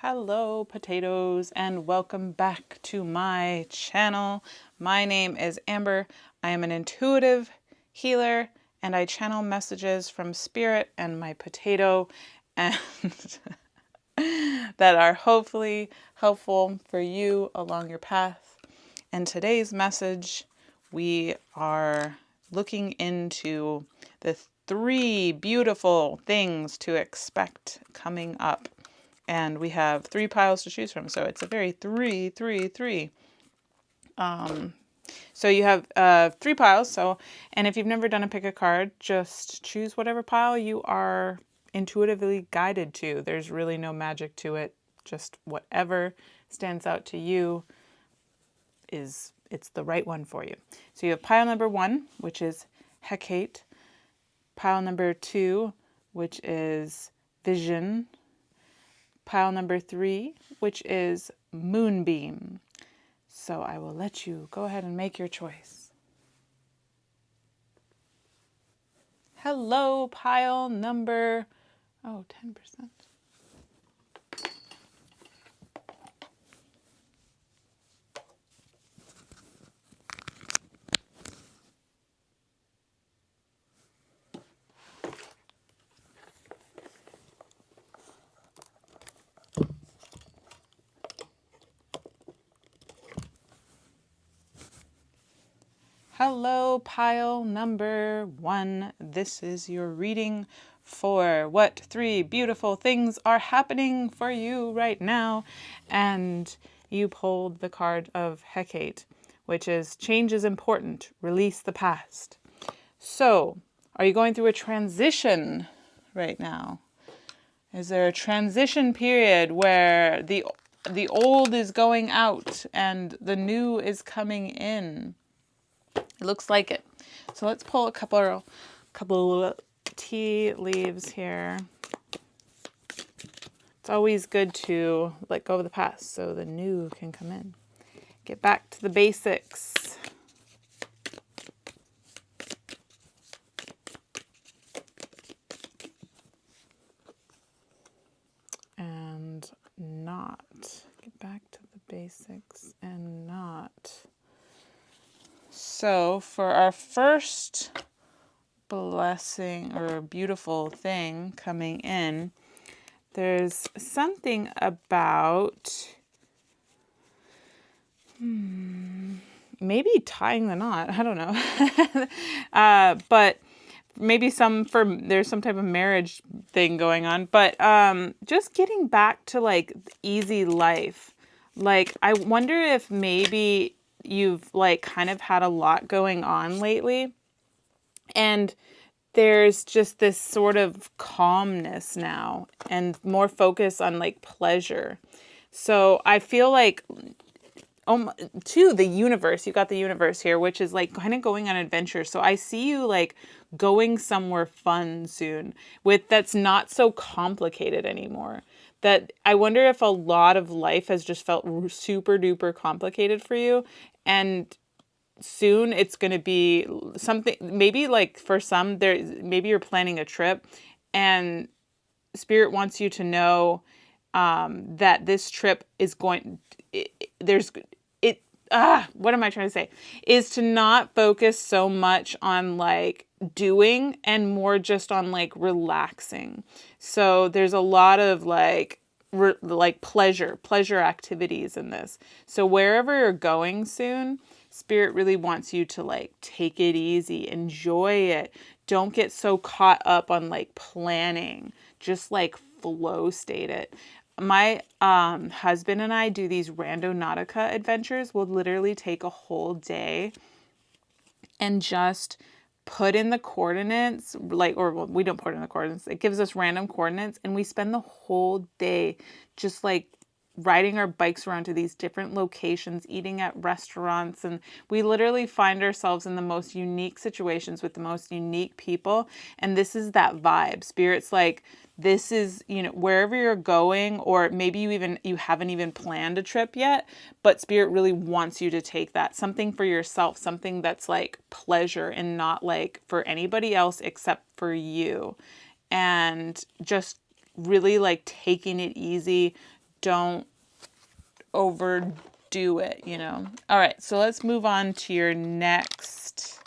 Hello, potatoes, and welcome back to my channel. My name is Amber. I am an intuitive healer, and I channel messages from spirit and my potato, and that are hopefully helpful for you along your path. And today's message, we are looking into the 3 beautiful things to expect coming up. And we have 3 piles to choose from. So it's a very 3, 3, 3. So you have 3 piles. And if you've never done a pick a card, just choose whatever pile you are intuitively guided to. There's really no magic to it. Just whatever stands out to you it's the right one for you. So you have pile number 1, which is Hecate. Pile number 2, which is Vision. Pile number 3, which is Moonbeam. So I will let you go ahead and make your choice. Hello, pile number, 10%. Hello, pile number 1. This is your reading for what 3 beautiful things are happening for you right now. And you pulled the card of Hecate, which is change is important, release the past. So, are you going through a transition right now? Is there a transition period where the old is going out and the new is coming in? It looks like it. So let's pull a couple tea leaves here. It's always good to let go of the past so the new can come in. Get back to the basics. And not. Get back to the basics and not. So for our first blessing or beautiful thing coming in, there's something about maybe tying the knot. I don't know. But maybe there's some type of marriage thing going on. But just getting back to like easy life. Like I wonder if maybe you've like kind of had a lot going on lately, and there's just this sort of calmness now and more focus on like pleasure. So I feel like to the universe, you got the universe here, which is like kind of going on adventure. So I see you like going somewhere fun soon that's not so complicated anymore. That I wonder if a lot of life has just felt super duper complicated for you, and soon it's going to be something, maybe like for some maybe you're planning a trip and spirit wants you to know that this trip is what am I trying to say? Is to not focus so much on like doing and more just on like relaxing. So there's a lot of like pleasure activities in this. So wherever you're going soon, spirit really wants you to like take it easy, enjoy it. Don't get so caught up on like planning. Just like flow state it. My husband and I do these randonautica adventures. We'll literally take a whole day and just put in the coordinates, we don't put in the coordinates. It gives us random coordinates, and we spend the whole day just like riding our bikes around to these different locations, eating at restaurants, and we literally find ourselves in the most unique situations with the most unique people. And this is that vibe. Spirit's like, this is, wherever you're going, or maybe you haven't even planned a trip yet, but spirit really wants you to take that, something for yourself, something that's like pleasure and not like for anybody else except for you. And just really like taking it easy. don't overdo it, you know. All right, so let's move on to your next.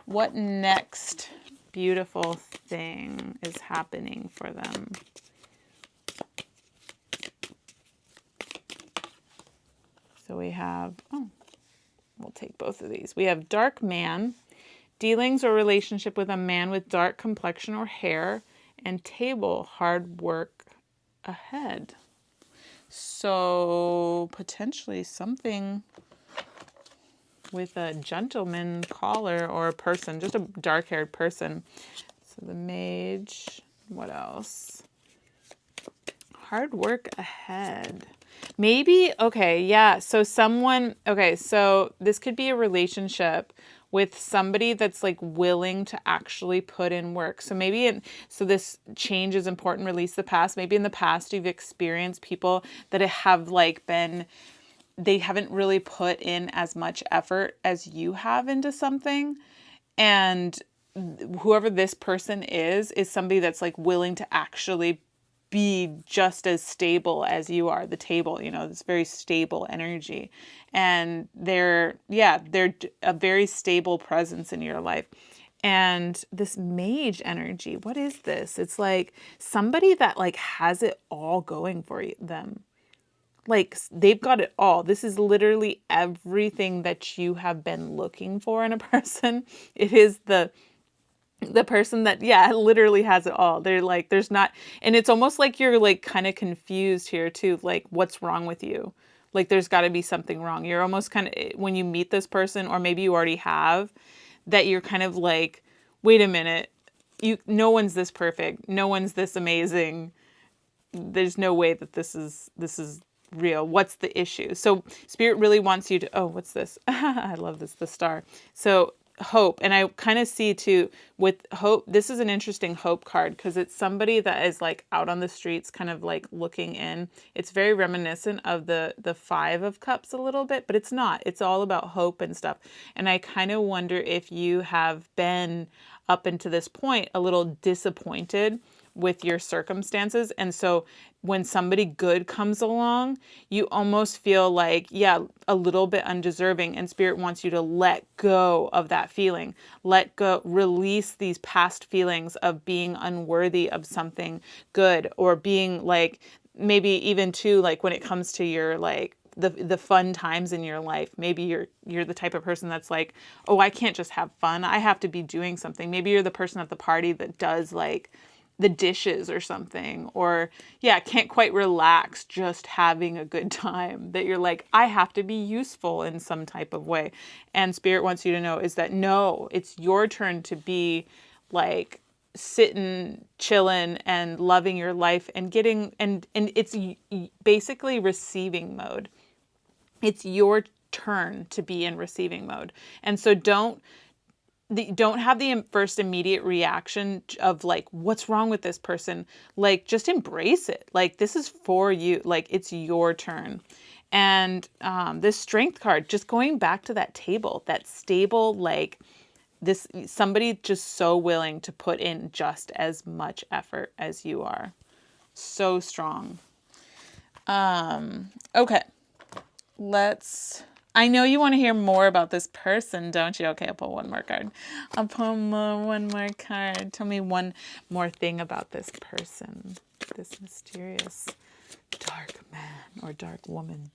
What next beautiful thing is happening for them? So we have, we'll take both of these. We have dark man, dealings or relationship with a man with dark complexion or hair, and table, hard work ahead. So potentially something with a gentleman caller or a person, just a dark-haired person. So the mage, what else? Hard work ahead. Maybe, okay, yeah. So so this could be a relationship with somebody that's like willing to actually put in work. So so this change is important, release the past. Maybe in the past you've experienced people that have like they haven't really put in as much effort as you have into something. And whoever this person is somebody that's like willing to actually be just as stable as you are, the table, you know, this very stable energy. And they're a very stable presence in your life. And this mage energy, what is this? It's like somebody that like has it all going for them. Like they've got it all. This is literally everything that you have been looking for in a person. It is the person that, literally has it all. They're like, there's not, and it's almost like you're like kind of confused here too. Like, what's wrong with you? Like, there's got to be something wrong. You're almost kind of, when you meet this person, or maybe you already have, that you're kind of like, wait a minute, no one's this perfect. No one's this amazing. There's no way that this is real. What's the issue? So Spirit really wants you to, what's this? I love this, the star. So hope. And I kind of see too with hope, this is an interesting hope card because it's somebody that is like out on the streets kind of like looking in. It's very reminiscent of the 5 of Cups a little bit, but it's not. It's all about hope and stuff. And I kind of wonder if you have been up until this point a little disappointed with your circumstances. And so when somebody good comes along, you almost feel like, a little bit undeserving, and Spirit wants you to let go of that feeling. Let go, release these past feelings of being unworthy of something good, or being like, maybe even too, like when it comes to your like the fun times in your life. Maybe you're the type of person that's like, oh, I can't just have fun. I have to be doing something. Maybe you're the person at the party that does like the dishes or something, or can't quite relax just having a good time, that you're like, I have to be useful in some type of way. And Spirit wants you to know is that no, it's your turn to be like sitting, chilling, and loving your life and getting, and it's basically receiving mode. It's your turn to be in receiving mode. And so don't have the first immediate reaction of like, what's wrong with this person? Like, just embrace it. Like, this is for you. Like, it's your turn. And this strength card, just going back to that table, that stable, like this, somebody just so willing to put in just as much effort as you are. So strong. Okay. I know you want to hear more about this person, don't you? Okay, I'll pull one more card. One more card. Tell me one more thing about this person, this mysterious dark man or dark woman.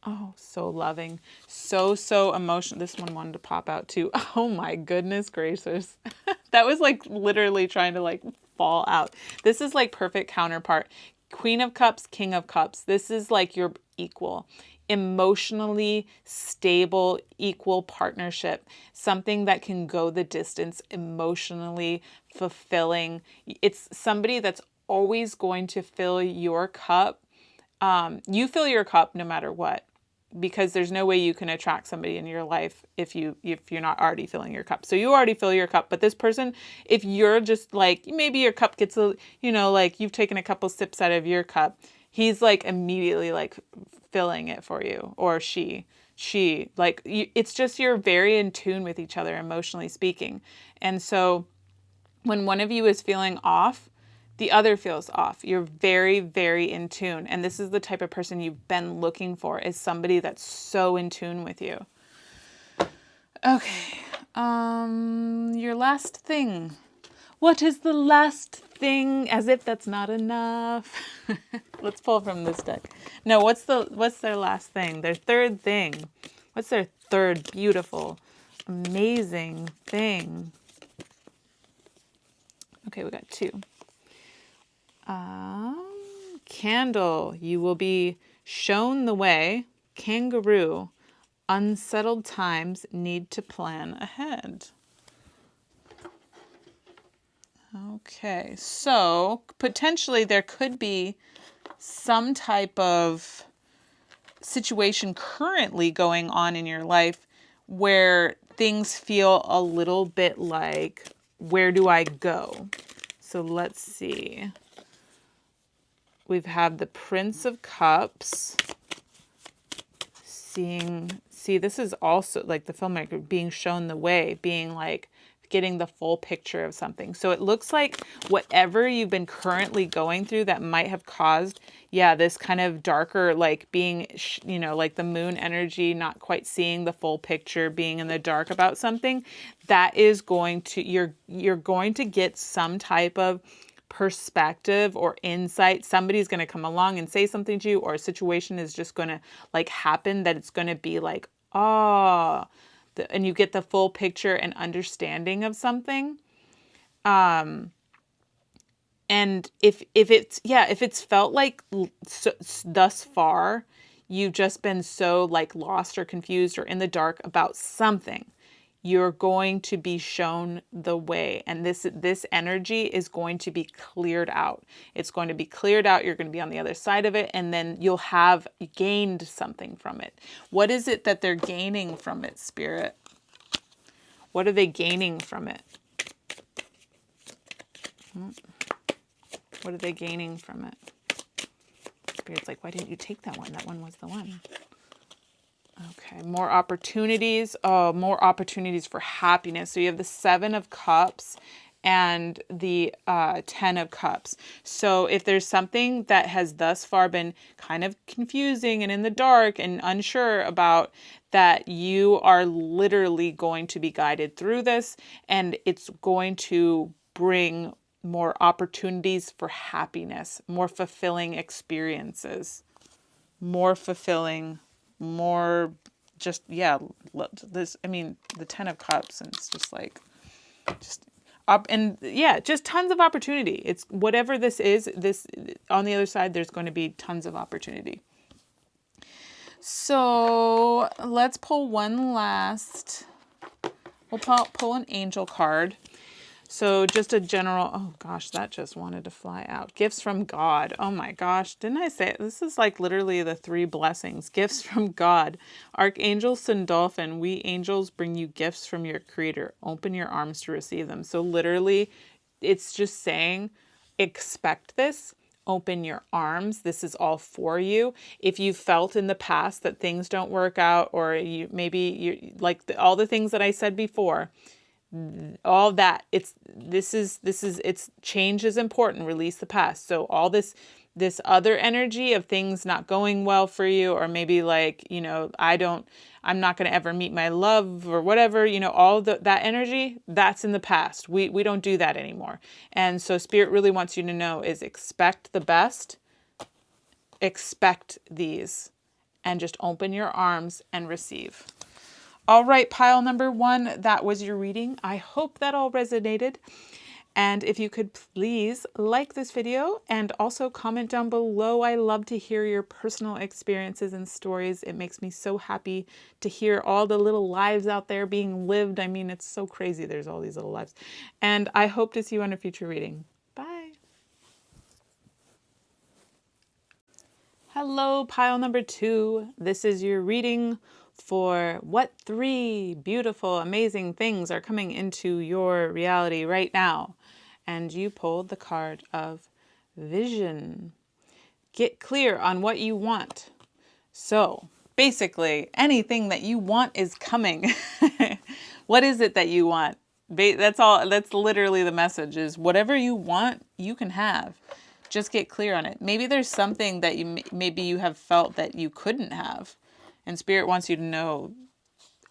Oh, so loving, so emotional. This one wanted to pop out too. Oh my goodness gracious. That was like literally trying to like fall out. This is like perfect counterpart. Queen of Cups, King of Cups. This is like your equal. Emotionally stable, equal partnership, something that can go the distance, emotionally fulfilling. It's somebody that's always going to fill your cup. You fill your cup no matter what, because there's no way you can attract somebody in your life if you're not already filling your cup. So you already fill your cup, but this person, if you're just like, maybe your cup gets like you've taken a couple sips out of your cup, he's like immediately like filling it for you, or she like it's just, you're very in tune with each other emotionally speaking. And so when one of you is feeling off, The other feels off. You're very, very in tune. And this is the type of person you've been looking for, is somebody that's so in tune with you. Okay. Your last thing. What is the last thing? As if that's not enough. Let's pull from this deck. No, what's their last thing? Their third thing. What's their third beautiful, amazing thing? Okay, we got 2. Candle, you will be shown the way. Kangaroo, unsettled times need to plan ahead. Okay, so potentially there could be some type of situation currently going on in your life where things feel a little bit like, where do I go? So let's see. We've had the Prince of Cups. See, this is also like the filmmaker being shown the way, being like getting the full picture of something. So it looks like whatever you've been currently going through that might have caused, this kind of darker, like being, like the moon energy, not quite seeing the full picture, being in the dark about something, that is going to, you're going to get some type of perspective or insight. Somebody's going to come along and say something to you, or a situation is just going to like happen that it's going to be like, and you get the full picture and understanding of something. And if it's felt like thus far, you've just been so like lost or confused or in the dark about something, you're going to be shown the way. And this energy is going to be cleared out. It's going to be cleared out. You're going to be on the other side of it. And then you'll have gained something from it. What is it that they're gaining from it, Spirit? What are they gaining from it? What are they gaining from it? Spirit's like, why didn't you take that one? That one was the one. Okay, more opportunities. Oh, more opportunities for happiness. So you have the 7 of Cups and the 10 of Cups. So if there's something that has thus far been kind of confusing and in the dark and unsure about, that you are literally going to be guided through this, and it's going to bring more opportunities for happiness, more fulfilling experiences, more fulfilling, more just, this, I mean, the 10 of Cups, and it's just like, just up, and just tons of opportunity. It's whatever this is, this on the other side, there's going to be tons of opportunity. So let's pull one last, we'll pull an angel card. So just a general, oh gosh, that just wanted to fly out. Gifts from God. Oh my gosh, didn't I say it? This is like literally the 3 blessings. Gifts from God. Archangel Sandalphon, we angels bring you gifts from your creator. Open your arms to receive them. So literally, it's just saying, expect this. Open your arms. This is all for you. If you felt in the past that things don't work out, or you like all the things that I said before, all that, it's change is important. Release the past. So all this other energy of things not going well for you, or maybe like, I'm not going to ever meet my love or whatever, all that energy, that's in the past. We don't do that anymore. And so Spirit really wants you to know is expect the best, expect these, and just open your arms and receive. All right, pile number 1, that was your reading. I hope that all resonated. And if you could please like this video and also comment down below. I love to hear your personal experiences and stories. It makes me so happy to hear all the little lives out there being lived. I mean, it's so crazy. There's all these little lives. And I hope to see you on a future reading. Bye. Hello, pile number 2. This is your reading for what 3 beautiful, amazing things are coming into your reality right now. And you pulled the card of vision. Get clear on what you want. So basically, anything that you want is coming. What is it that you want? That's all. That's literally the message is whatever you want, you can have. Just get clear on it. Maybe there's something that maybe you have felt that you couldn't have. And Spirit wants you to know,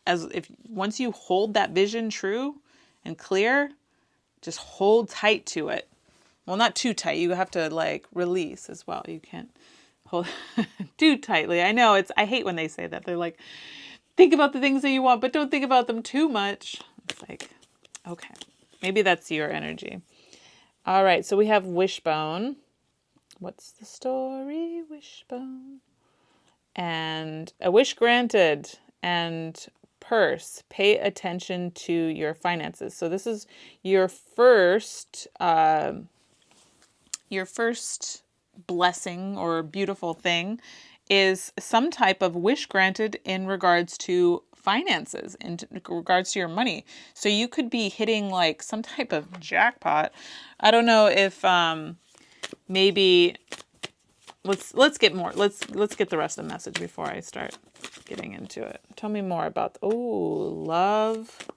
as if once you hold that vision true and clear, just hold tight to it. Well, not too tight. You have to like release as well. You can't hold too tightly. I know I hate when they say that. They're like, think about the things that you want, but don't think about them too much. It's like, okay, maybe that's your energy. All right. So we have Wishbone. What's the story? Wishbone. And a wish granted and purse. Pay attention to your finances. So this is your first blessing or beautiful thing is some type of wish granted in regards to finances, in regards to your money. So you could be hitting like some type of jackpot. I don't know if maybe let's get more. Let's get the rest of the message before I start getting into it. Tell me more about love.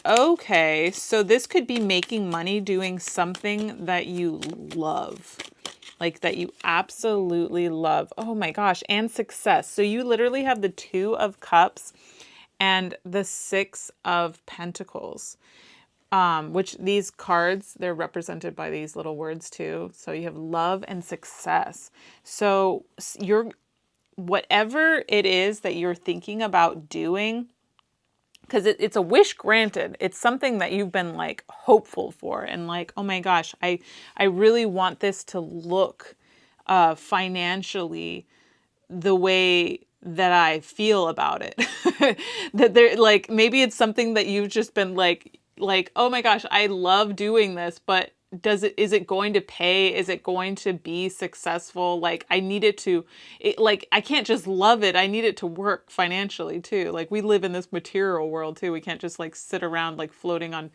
Okay, so this could be making money doing something that you love. Like that you absolutely love. Oh my gosh, and success. So you literally have the 2 of Cups and the 6 of Pentacles. Which these cards, they're represented by these little words too. So you have love and success. So whatever it is that you're thinking about doing, because it's a wish granted. It's something that you've been like hopeful for and like, oh my gosh, I really want this to look financially the way that I feel about it. That they're like, maybe it's something that you've just been like, oh my gosh, I love doing this, but is it going to pay? Is it going to be successful? Like I need I can't just love it. I need it to work financially too. Like we live in this material world too. We can't just like sit around like floating on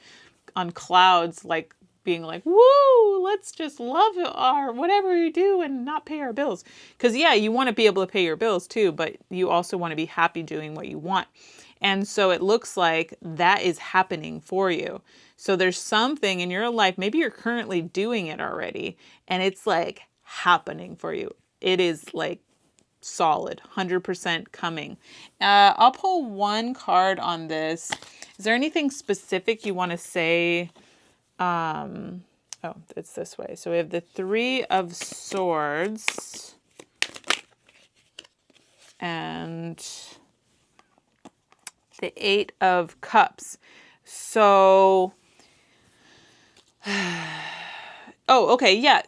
clouds, like being like, woo, let's just love our whatever you do and not pay our bills. Because yeah, you want to be able to pay your bills too, but you also want to be happy doing what you want. And so it looks like that is happening for you. So there's something in your life, maybe you're currently doing it already, and it's like happening for you. It is like solid, 100% coming. I'll pull one card on this. Is there anything specific you want to say? Oh, it's this way. So we have the 3 of Swords and the 8 of Cups. So, okay, yeah.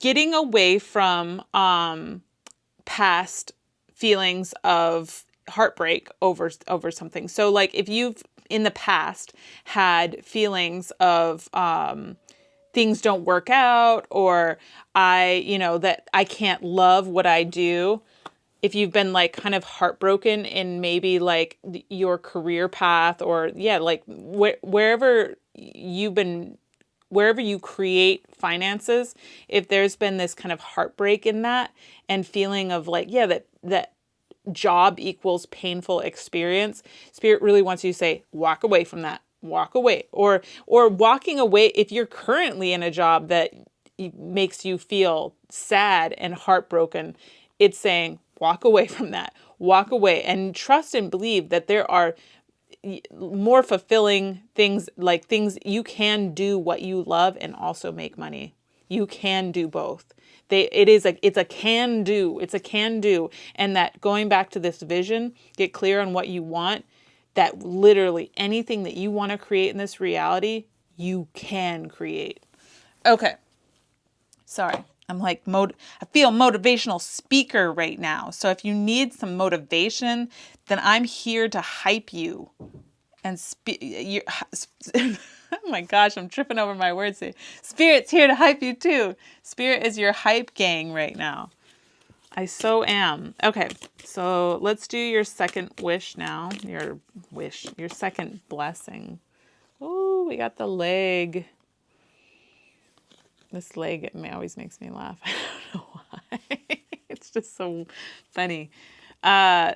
Getting away from past feelings of heartbreak over something. So, like, if you've in the past had feelings of things don't work out, or that I can't love what I do. If you've been like kind of heartbroken in maybe like your career path, or like wherever you create finances, if there's been this kind of heartbreak in that and feeling of like, that job equals painful experience, Spirit really wants you to say, walk away from that, walk away, or walking away. If you're currently in a job that makes you feel sad and heartbroken, it's saying, walk away from that. Walk away and trust and believe that there are more fulfilling things, like things you can do what you love and also make money. You can do both. It's a can do. It's a can do. And that going back to this vision, get clear on what you want, that literally anything that you want to create in this reality, you can create. Okay. Sorry. I'm like, I feel motivational speaker right now. So if you need some motivation, then I'm here to hype you. And oh my gosh, I'm tripping over my words here. Spirit's here to hype you too. Spirit is your hype gang right now. I so am. Okay, so let's do your second wish now. Your second blessing. Oh, we got the leg. This leg always makes me laugh. I don't know why. It's just so funny.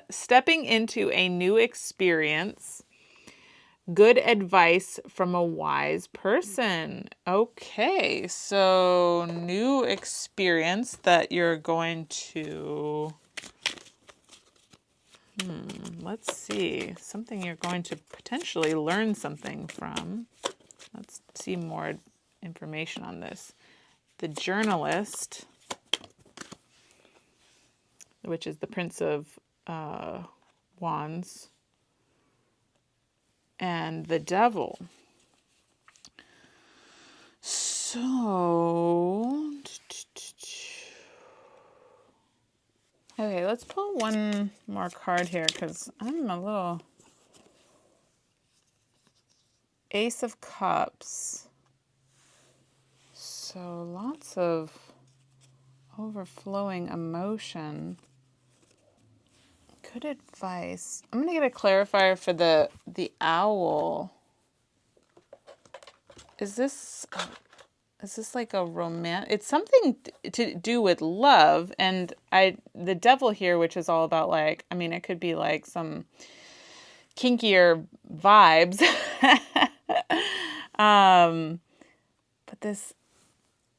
Stepping into a new experience Good advice from a wise person. Okay, so new experience that you're going to, let's see, something you're going to potentially learn something from. Let's see more information on this. The journalist, which is the Prince of Wands, and the devil. So, okay, let's pull one more card here because I'm a little... Ace of Cups. So lots of overflowing emotion. Good advice. I'm going to get a clarifier for the owl. Is this like a romance? It's something to do with love, and the devil here, which is all about like, I mean, it could be like some kinkier vibes. But this,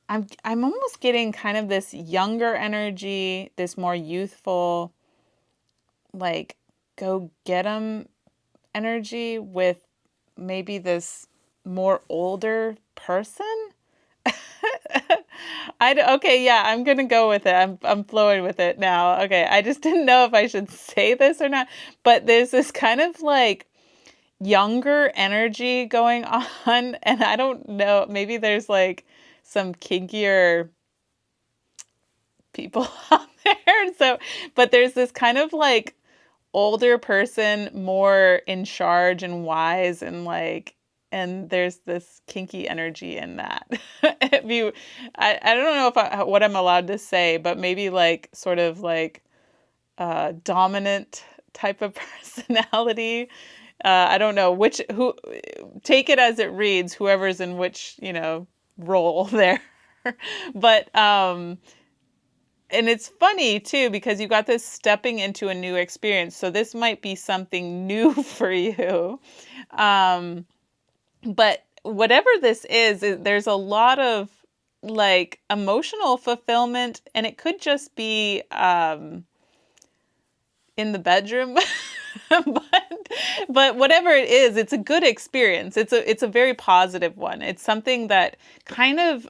I'm almost getting kind of this younger energy, this more youthful, like go get 'em energy with maybe this more older person. Okay, yeah, I'm gonna go with it. I'm flowing with it now. Okay, I just didn't know if I should say this or not, but there's this kind of like younger energy going on, and I don't know, maybe there's like some kinkier people out there. So, but there's this kind of like older person, more in charge and wise, and like, and there's this kinky energy in that. If you, I don't know if what I'm allowed to say, but maybe like sort of like dominant type of personality. I don't know who, take it as it reads, whoever's in which, role there. But, and it's funny too, because you got this stepping into a new experience. So this might be something new for you. But whatever this is, there's a lot of like emotional fulfillment, and it could just be, in the bedroom. but whatever it is, it's a good experience. It's a very positive one. It's something that kind of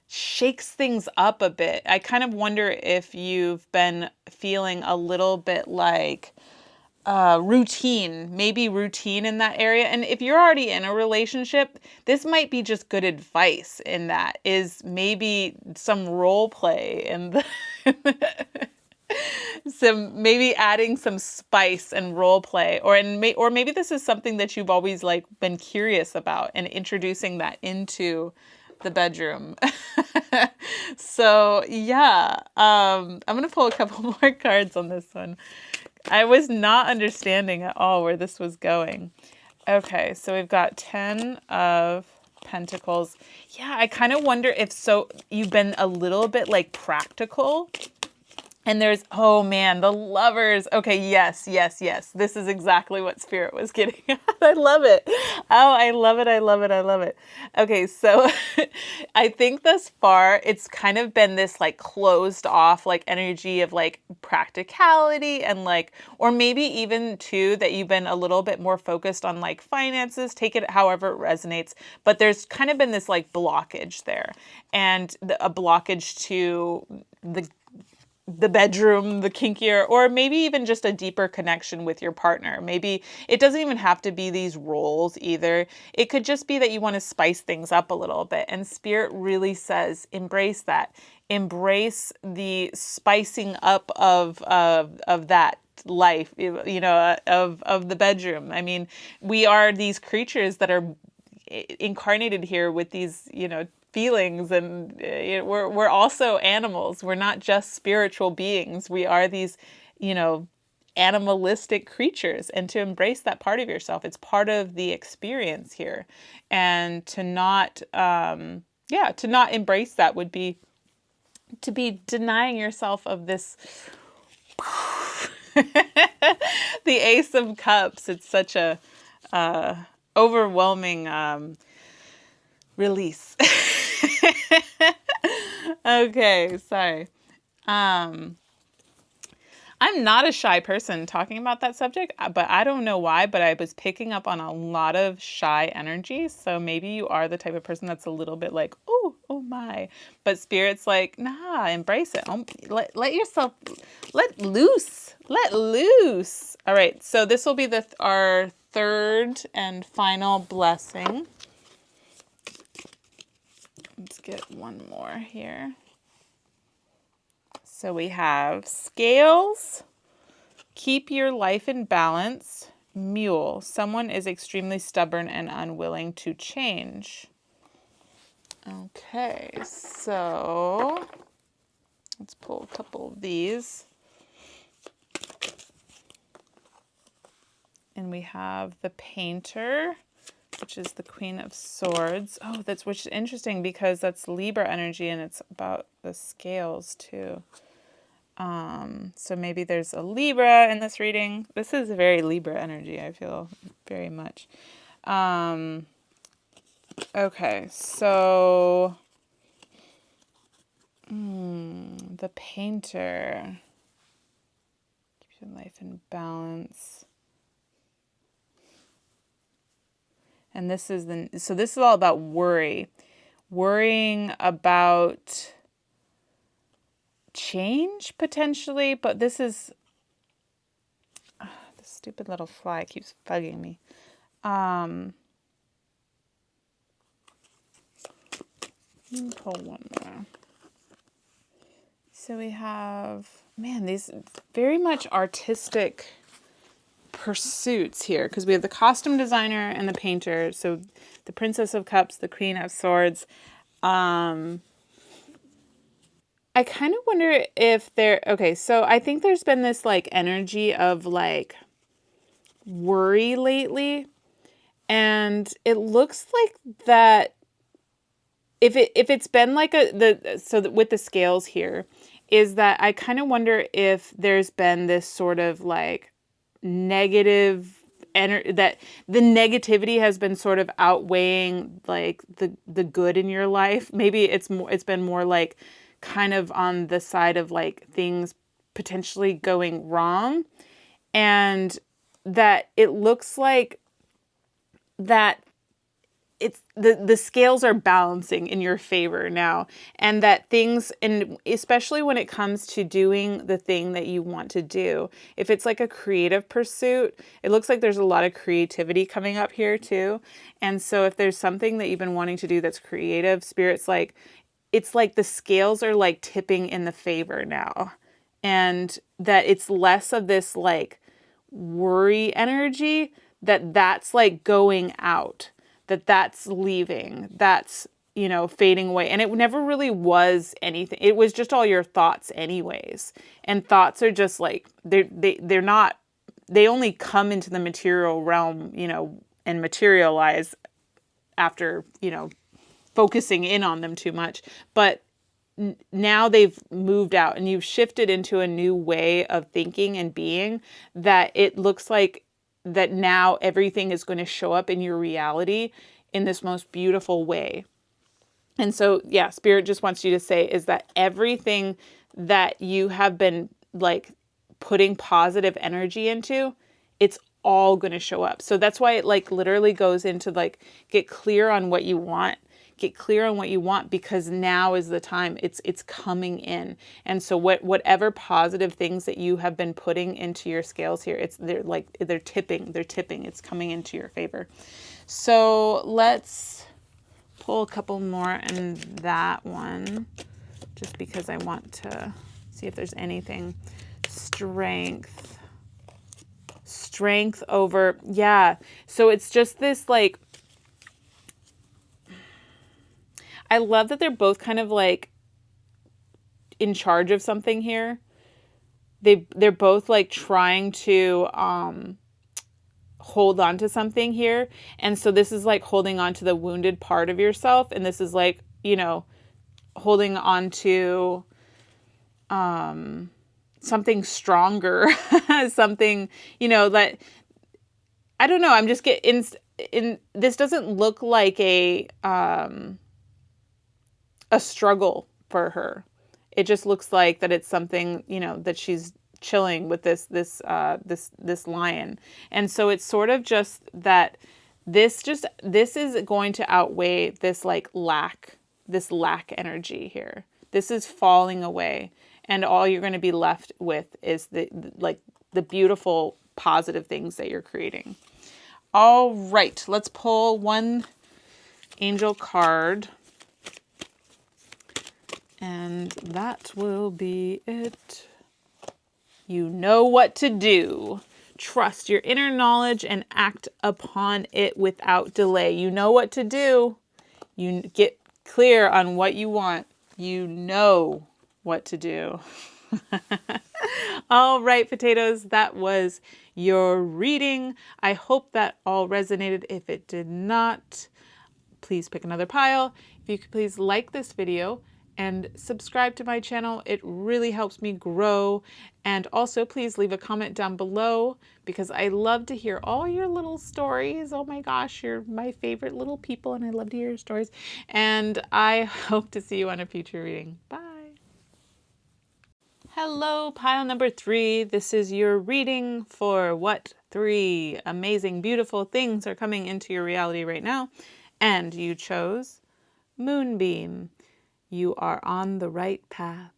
shakes things up a bit. I kind of wonder if you've been feeling a little bit like maybe routine in that area. And if you're already in a relationship, this might be just good advice in that, is maybe some role play in the maybe adding some spice and role play, or maybe this is something that you've always like been curious about, and introducing that into the bedroom. So yeah, I'm gonna pull a couple more cards on this one. I was not understanding at all where this was going. Okay, so we've got 10 of Pentacles. Yeah, I kind of wonder if you've been a little bit like practical. And there's, oh man, the Lovers. Okay, yes. This is exactly what Spirit was getting at. I love it. Oh, I love it. Okay, so I think thus far it's kind of been this like closed off like energy of like practicality, and like, or maybe even too that you've been a little bit more focused on like finances, take it however it resonates. But there's kind of been this like blockage there, and a blockage to the bedroom, the kinkier, or maybe even just a deeper connection with your partner. Maybe it doesn't even have to be these roles either. It could just be that you want to spice things up a little bit. And Spirit really says, embrace that. Embrace the spicing up of that life, of the bedroom. I mean, we are these creatures that are incarnated here with these, feelings, and we're also animals. We're not just spiritual beings. We are these, animalistic creatures, and to embrace that part of yourself, it's part of the experience here. And to not embrace that would be to be denying yourself of this. The Ace of Cups. It's such a overwhelming release. Okay, sorry. I'm not a shy person talking about that subject, but I don't know why, but I was picking up on a lot of shy energy. So maybe you are the type of person that's a little bit like, oh my. But Spirit's like, nah, embrace it. Let yourself, let loose. All right, so this will be our third and final blessing. Let's get one more here. So we have scales, keep your life in balance. Mule, someone is extremely stubborn and unwilling to change. Okay, so let's pull a couple of these. And we have the Painter, which is the Queen of Swords. Oh, which is interesting because that's Libra energy and it's about the scales too. So maybe there's a Libra in this reading. This is very Libra energy, I feel very much. Okay, so the Painter. Keep your life in balance. And this is all about worrying about change potentially, but this is this stupid little fly keeps bugging me. Pull one more. So we have, man, these very much artistic pursuits here, because we have the costume designer and the painter. So the Princess of Cups, the Queen of Swords. I kind of wonder if okay, so I think there's been this like energy of like worry lately, and it looks like that if it's been like with the scales here, is that I kind of wonder if there's been this sort of like negative that the negativity has been sort of outweighing like the good in your life. Maybe it's been more like kind of on the side of like things potentially going wrong, and that it looks like that it's the scales are balancing in your favor now, and that things, and especially when it comes to doing the thing that you want to do, if it's like a creative pursuit, it looks like there's a lot of creativity coming up here too. And so if there's something that you've been wanting to do that's creative, Spirit's like, it's like the scales are like tipping in the favor now, and that it's less of this like worry energy, that's like going out, that's leaving, that's, fading away. And it never really was anything. It was just all your thoughts anyways. And thoughts are just like, they're not, they only come into the material realm, and materialize after, focusing in on them too much. But now they've moved out and you've shifted into a new way of thinking and being, that it looks like that now everything is going to show up in your reality in this most beautiful way. And so, yeah, Spirit just wants you to say is that everything that you have been like putting positive energy into, it's all going to show up. So that's why it like literally goes into like, get clear on what you want. Get clear on what you want, because now is the time. It's coming in. And so whatever positive things that you have been putting into your scales here, they're tipping. It's coming into your favor. So let's pull a couple more in that one, just because I want to see if there's anything. Strength over, yeah. So it's just this like, I love that they're both kind of like in charge of something here. They're both like trying to hold on to something here. And so this is like holding on to the wounded part of yourself. And this is like, holding on to something stronger, something, that I don't know. I'm just getting in. This doesn't look like a struggle for her. It just looks like that it's something, you know, that she's chilling with this lion. And so it's sort of just that this is going to outweigh this lack energy here. This is falling away, and all you're going to be left with is the beautiful positive things that you're creating. All right, let's pull one angel card. And that will be it. You know what to do. Trust your inner knowledge and act upon it without delay. You know what to do. You get clear on what you want. You know what to do. All right, potatoes, that was your reading. I hope that all resonated. If it did not, please pick another pile. If you could please like this video and subscribe to my channel. It really helps me grow. And also please leave a comment down below because I love to hear all your little stories. Oh my gosh, you're my favorite little people and I love to hear your stories. And I hope to see you on a future reading. Bye. Hello, pile number 3. This is your reading for what 3 amazing, beautiful things are coming into your reality right now. And you chose Moonbeam. You are on the right path.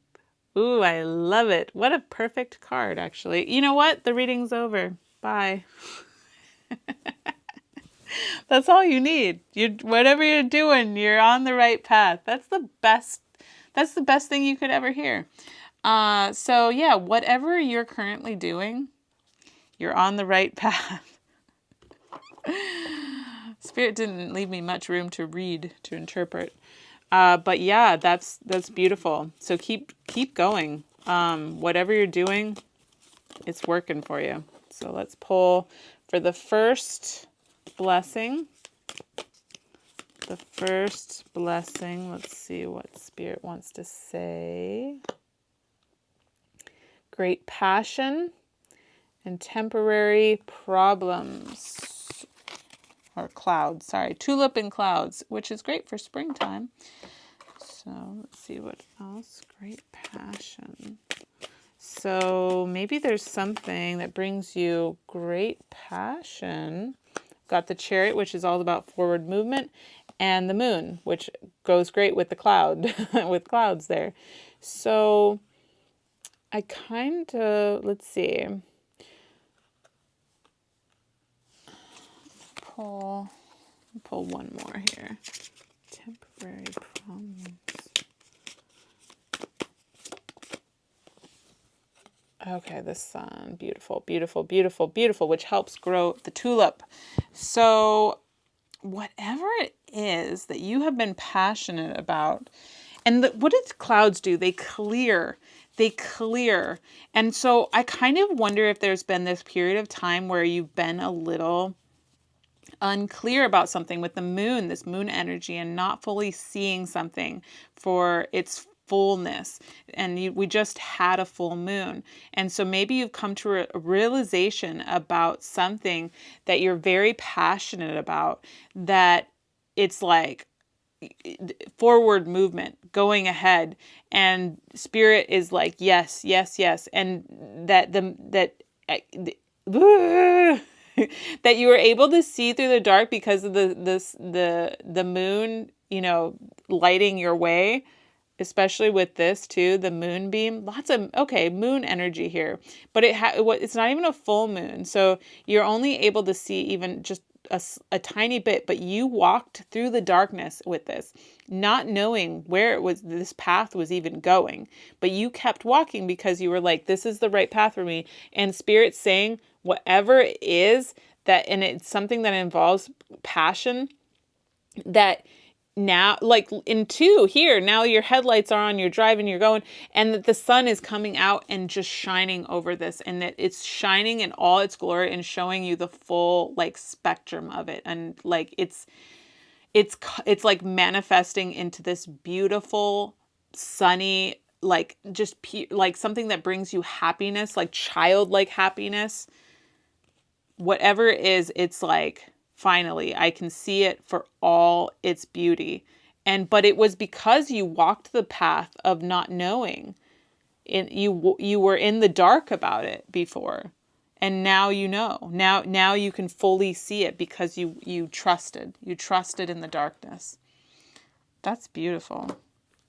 Ooh, I love it. What a perfect card, actually. You know what? The reading's over. Bye. That's all you need. Whatever you're doing, you're on the right path. That's the best thing you could ever hear. So yeah, whatever you're currently doing, you're on the right path. Spirit didn't leave me much room to read, to interpret. But yeah, that's beautiful. So keep going. Whatever you're doing, it's working for you. So let's pull for the first blessing. The first blessing. Let's see what Spirit wants to say. Great passion and temporary problems. Or clouds, sorry. Tulip and clouds, which is great for springtime. So let's see what else. Great passion. So maybe there's something that brings you great passion. Got the Chariot, which is all about forward movement, and the Moon, which goes great with the cloud, with clouds there. So I kind of, let's see. Pull one more here. Temporary problems. Okay, the sun. Beautiful, beautiful, beautiful, beautiful, which helps grow the tulip. So whatever it is that you have been passionate about, and what do clouds do? They clear. They clear. And so I kind of wonder if there's been this period of time where you've been a little unclear about something with the moon, this moon energy, and not fully seeing something for its fullness. And we just had a full moon. And so maybe you've come to a realization about something that you're very passionate about, that it's like forward movement, going ahead, and Spirit is like, yes, yes, yes. And that that you were able to see through the dark because of the moon, you know, lighting your way, especially with this too, the moonbeam. Lots of moon energy here, but it's not even a full moon, so you're only able to see even just a tiny bit. But you walked through the darkness with this, not knowing where this path was even going, but you kept walking because you were like, this is the right path for me. And Spirit's saying, whatever it is that, and it's something that involves passion, that now, like in 2 here, now your headlights are on, you're driving, you're going, and that the sun is coming out and just shining over this, and that it's shining in all its glory and showing you the full like spectrum of it. And like it's like manifesting into this beautiful, sunny, like just like something that brings you happiness, like childlike happiness. whatever it is, it's like, finally, I can see it for all its beauty. But it was because you walked the path of not knowing. You were in the dark about it before. And now you know. Now you can fully see it because you trusted. You trusted in the darkness. That's beautiful.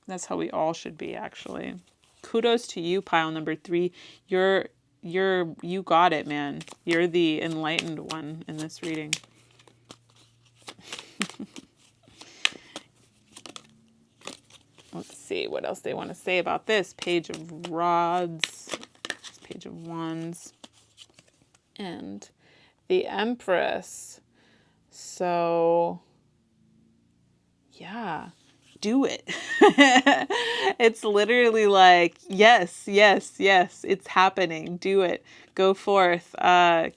That's how we all should be, actually. Kudos to you, pile number 3. You got it, man. You're the enlightened one in this reading. Let's see what else they want to say about this. Page of Rods, this Page of Wands, and the Empress. So, yeah, do it. It's literally like, yes, it's happening. Do it. Go forth.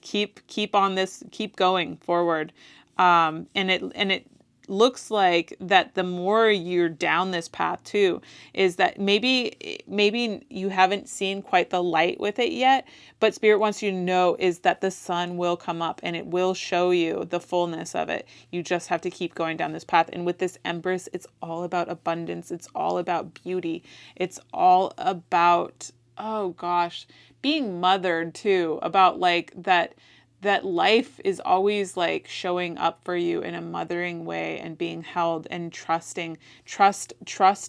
Keep on this. Keep going forward. And it looks like that the more you're down this path too, is that maybe you haven't seen quite the light with it yet, but Spirit wants you to know is that the sun will come up and it will show you the fullness of it. You just have to keep going down this path. And with this Empress, it's all about abundance. It's all about beauty. It's all about, oh gosh, being mothered too, about like that life is always like showing up for you in a mothering way and being held and trusting. Trust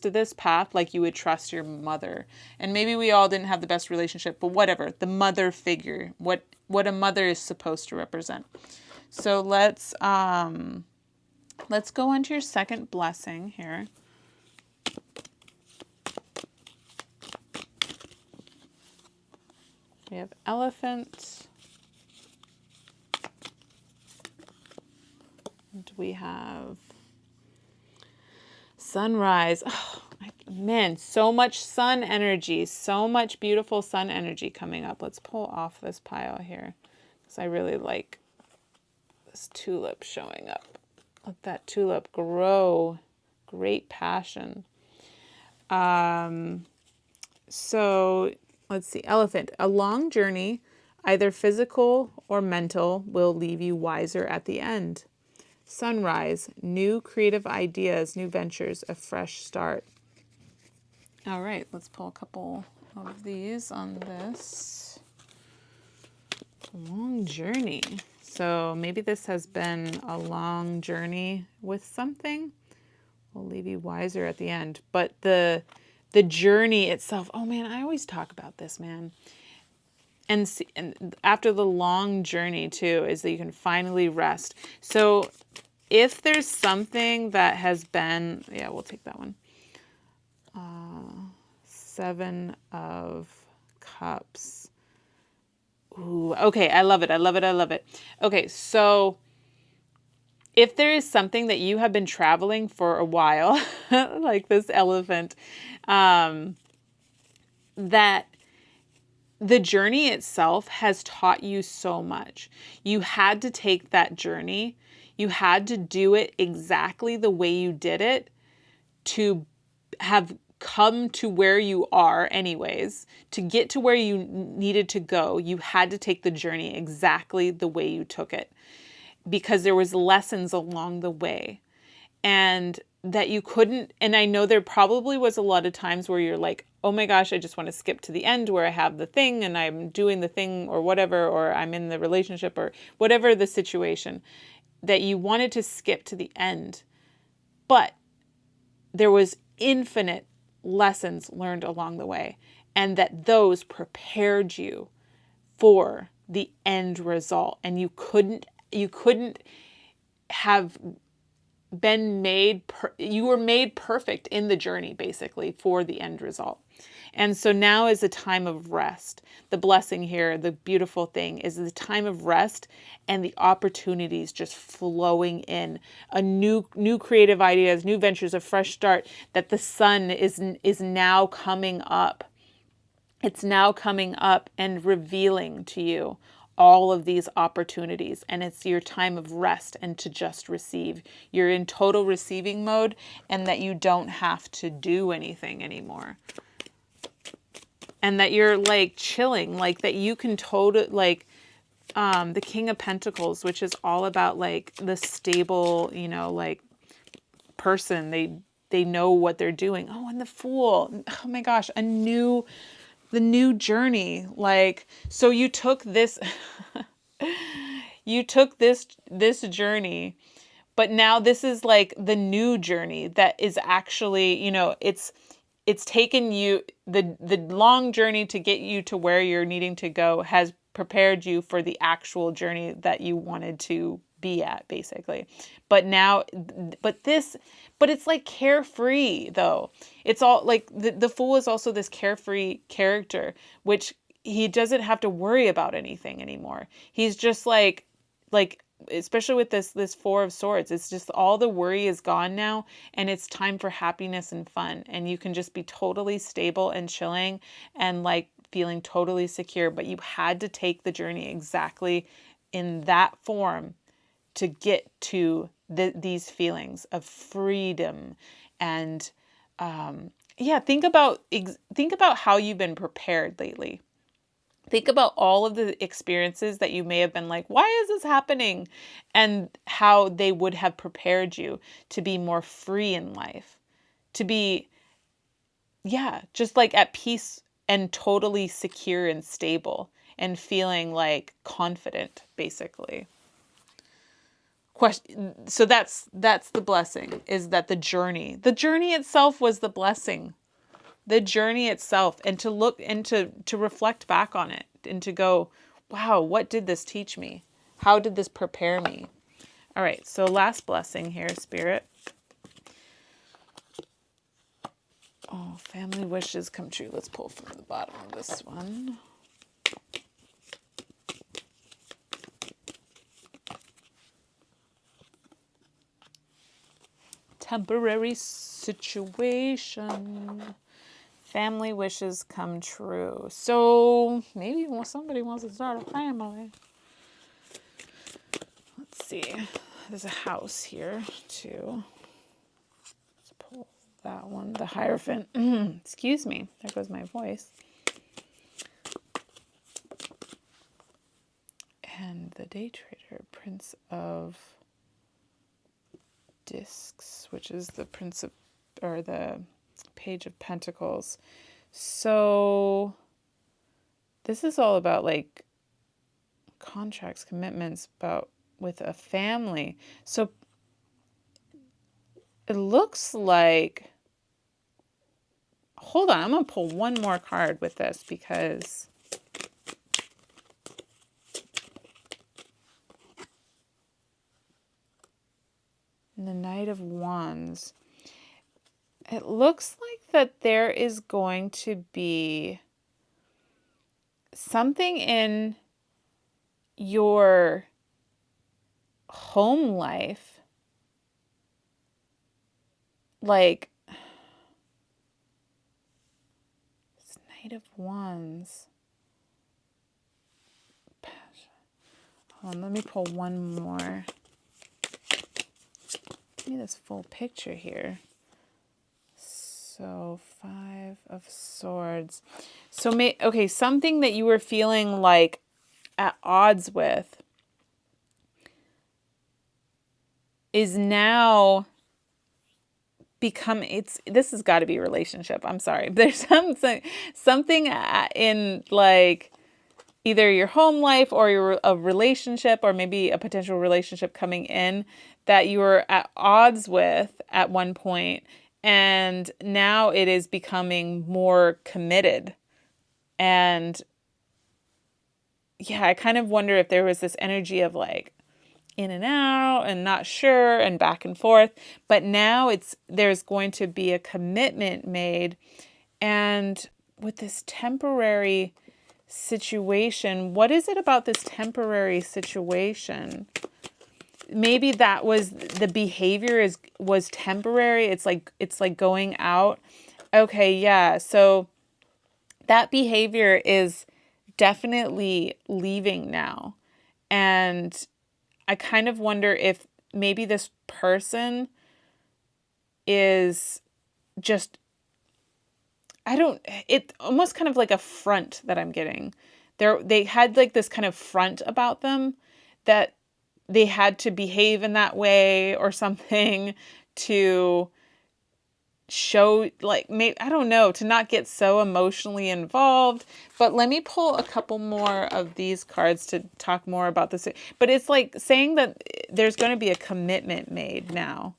this path like you would trust your mother. And maybe we all didn't have the best relationship, but whatever. The mother figure, what a mother is supposed to represent. So let's go on to your second blessing here. We have Elephant. And we have Sunrise. Oh, man, so much sun energy, so much beautiful sun energy coming up. Let's pull off this pile here because I really like this tulip showing up. Let that tulip grow. Great passion. So let's see. Elephant. A long journey, either physical or mental, will leave you wiser at the end. Sunrise, new creative ideas, new ventures, a fresh start. All right, let's pull a couple of these on this. Long journey. So maybe this has been a long journey with something. Will leave you wiser at the end. But the journey itself, oh man, I always talk about this, man. And after the long journey too, is that you can finally rest. So if there's something that has been, yeah, we'll take that one. 7 of Cups. Ooh, okay, I love it. I love it. I love it. Okay, so if there is something that you have been traveling for a while, like this Elephant, that the journey itself has taught you so much. You had to take that journey. You had to do it exactly the way you did it to have come to where you are anyways. To get to where you needed to go, you had to take the journey exactly the way you took it because there was lessons along the way. And that you couldn't, and I know there probably was a lot of times where you're like, oh my gosh, I just want to skip to the end where I have the thing and I'm doing the thing or whatever, or I'm in the relationship or whatever the situation, that you wanted to skip to the end. But there was infinite lessons learned along the way, and that those prepared you for the end result. And you couldn't have been made, you were made perfect in the journey, basically, for the end result. And so now is a time of rest. The blessing here, the beautiful thing, is the time of rest and the opportunities just flowing in. A new creative ideas, new ventures, a fresh start, that the sun is now coming up. It's now coming up and revealing to you all of these opportunities, and it's your time of rest and to just receive. You're in total receiving mode, and that you don't have to do anything anymore. And that you're like chilling, like that you can totally like the King of Pentacles, which is all about like the stable, like person. They know what they're doing. Oh, and the Fool. Oh my gosh, the new journey. Like, so you took this this journey, but now this is like the new journey that is actually, it's taken you, the long journey to get you to where you're needing to go has prepared you for the actual journey that you wanted to be at, basically. But now, but it's like carefree though. It's all like the Fool is also this carefree character, which he doesn't have to worry about anything anymore. He's just like especially with this Four of Swords, it's just all the worry is gone now, and it's time for happiness and fun, and you can just be totally stable and chilling and like feeling totally secure. But you had to take the journey exactly in that form to get to these feelings of freedom. And think about how you've been prepared lately. Think about all of the experiences that you may have been like, why is this happening? And how they would have prepared you to be more free in life, to be, just like at peace and totally secure and stable and feeling like confident, basically. So that's the blessing, is that the journey itself was the blessing. The journey itself, and to look and to reflect back on it and to go, wow, what did this teach me? How did this prepare me? All right, so last blessing here, Spirit. Oh, family wishes come true. Let's pull from the bottom of this one. Temporary situation. Family wishes come true. So maybe somebody wants to start a family. Let's see. There's a house here too. Let's pull that one. The Hierophant. Excuse me. There goes my voice. And the Day Trader, Prince of Discs, which is the Prince of, or the Page of Pentacles. So this is all about like contracts, commitments, about with a family. So it looks like, hold on, I'm going to pull one more card with this, because the Knight of Wands. It looks like that there is going to be something in your home life, like this Knight of Wands. Hold on, let me pull one more. Give me this full picture here. So 5 of Swords. So okay, something that you were feeling like at odds with is now this has got to be a relationship. I'm sorry. There's something in like either your home life or a relationship, or maybe a potential relationship coming in, that you were at odds with at one point, and now it is becoming more committed. And I kind of wonder if there was this energy of like in and out and not sure and back and forth, but now there's going to be a commitment made. And with this temporary situation, what is it about this temporary situation? Maybe that was the behavior was temporary. It's like going out. Okay, yeah. So that behavior is definitely leaving now. And I kind of wonder if maybe this person is just, it's almost kind of like a front that I'm getting, they had like this kind of front about them that they had to behave in that way or something to show, like, maybe, I don't know, to not get so emotionally involved. But let me pull a couple more of these cards to talk more about this. But it's like saying that there's going to be a commitment made now.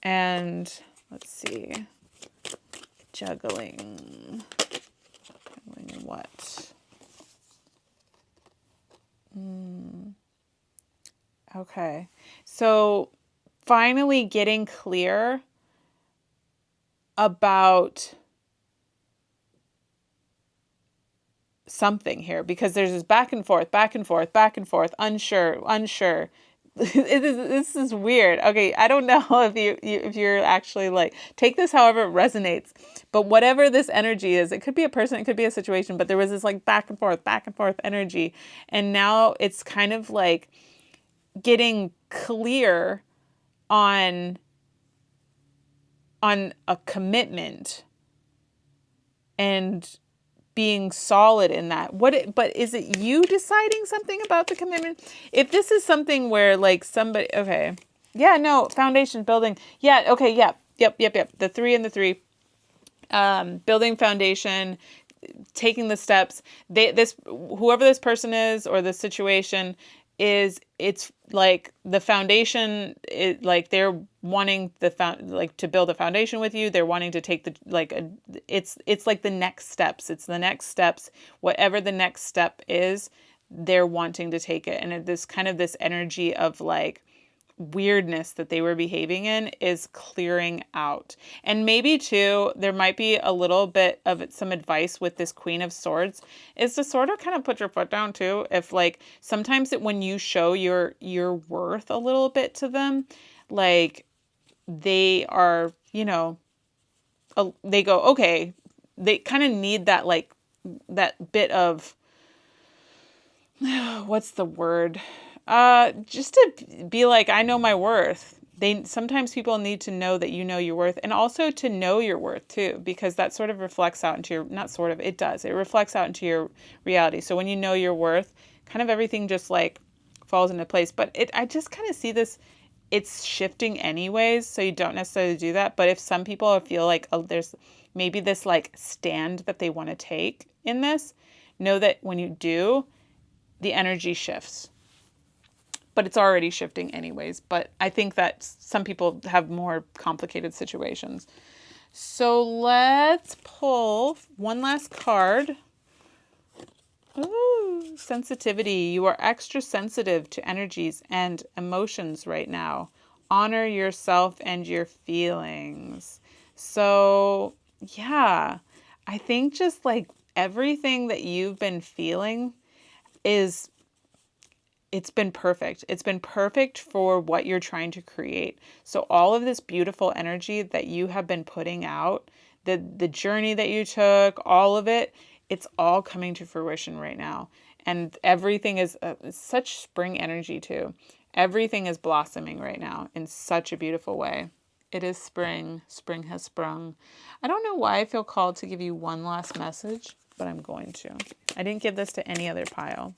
And let's see. Juggling what? Okay. So finally getting clear about something here, because there's this back and forth, unsure. This is weird. Okay, I don't know if you're actually like, take this however it resonates, but whatever this energy is, it could be a person, it could be a situation, but there was this like back and forth energy, and now it's kind of like getting clear on a commitment and being solid in that. But is it you deciding something about the commitment? If this is something where like somebody, okay. Yeah, no, foundation building. Yeah, okay, yeah. Yep. The 3 and the 3. Building foundation, taking the steps. Whoever this person is or the situation is, it's like the foundation is like they're wanting to build a foundation with you. They're wanting to take it's like the next steps. It's the next steps. Whatever the next step is, they're wanting to take it. And this kind of this energy of like weirdness that they were behaving in is clearing out. And maybe too, there might be a little bit of some advice with this Queen of Swords, is to sort of kind of put your foot down too. If like sometimes when you show your worth a little bit to them, like they are, they go, okay, they kind of need that, like that bit of, what's the word? Just to be like, I know my worth. Sometimes people need to know that you know your worth, and also to know your worth too, because that sort of reflects out into it reflects out into your reality. So when you know your worth, kind of everything just like falls into place. But I just kind of see this, it's shifting anyways, so you don't necessarily do that. But if some people feel like there's maybe this like stand that they want to take in this, know that when you do, the energy shifts. But it's already shifting anyways. But I think that some people have more complicated situations. So let's pull one last card. Ooh, sensitivity. You are extra sensitive to energies and emotions right now. Honor yourself and your feelings. So yeah, I think just like everything that you've been feeling it's been perfect. It's been perfect for what you're trying to create. So all of this beautiful energy that you have been putting out, the journey that you took, all of it, it's all coming to fruition right now. And everything is such spring energy too. Everything is blossoming right now in such a beautiful way. It is spring. Spring has sprung. I don't know why I feel called to give you one last message, but I'm going to. I didn't give this to any other pile.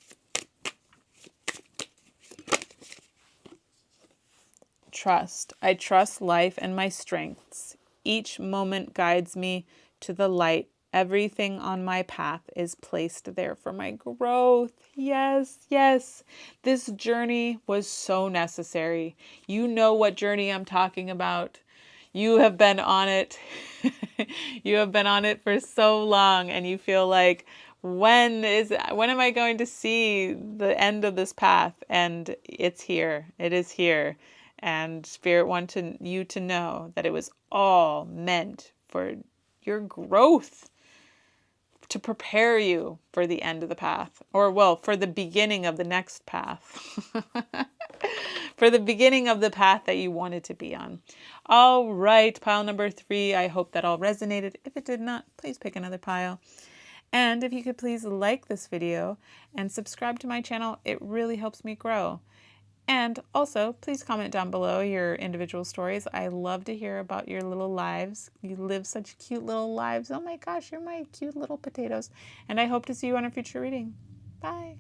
Trust. I trust life and my strengths. Each moment guides me to the light. Everything on my path is placed there for my growth. Yes, yes. This journey was so necessary. You know what journey I'm talking about. You have been on it. You have been on it for so long, and you feel like, when am I going to see the end of this path? And it's here. It is here. And Spirit wanted you to know that it was all meant for your growth, to prepare you for the end of the path, or well, for the beginning of the next path, for the beginning of the path that you wanted to be on. All right, pile number 3. I hope that all resonated. If it did not, please pick another pile. And if you could please like this video and subscribe to my channel, it really helps me grow. And also, please comment down below your individual stories. I love to hear about your little lives. You live such cute little lives. Oh my gosh, you're my cute little potatoes. And I hope to see you on a future reading. Bye.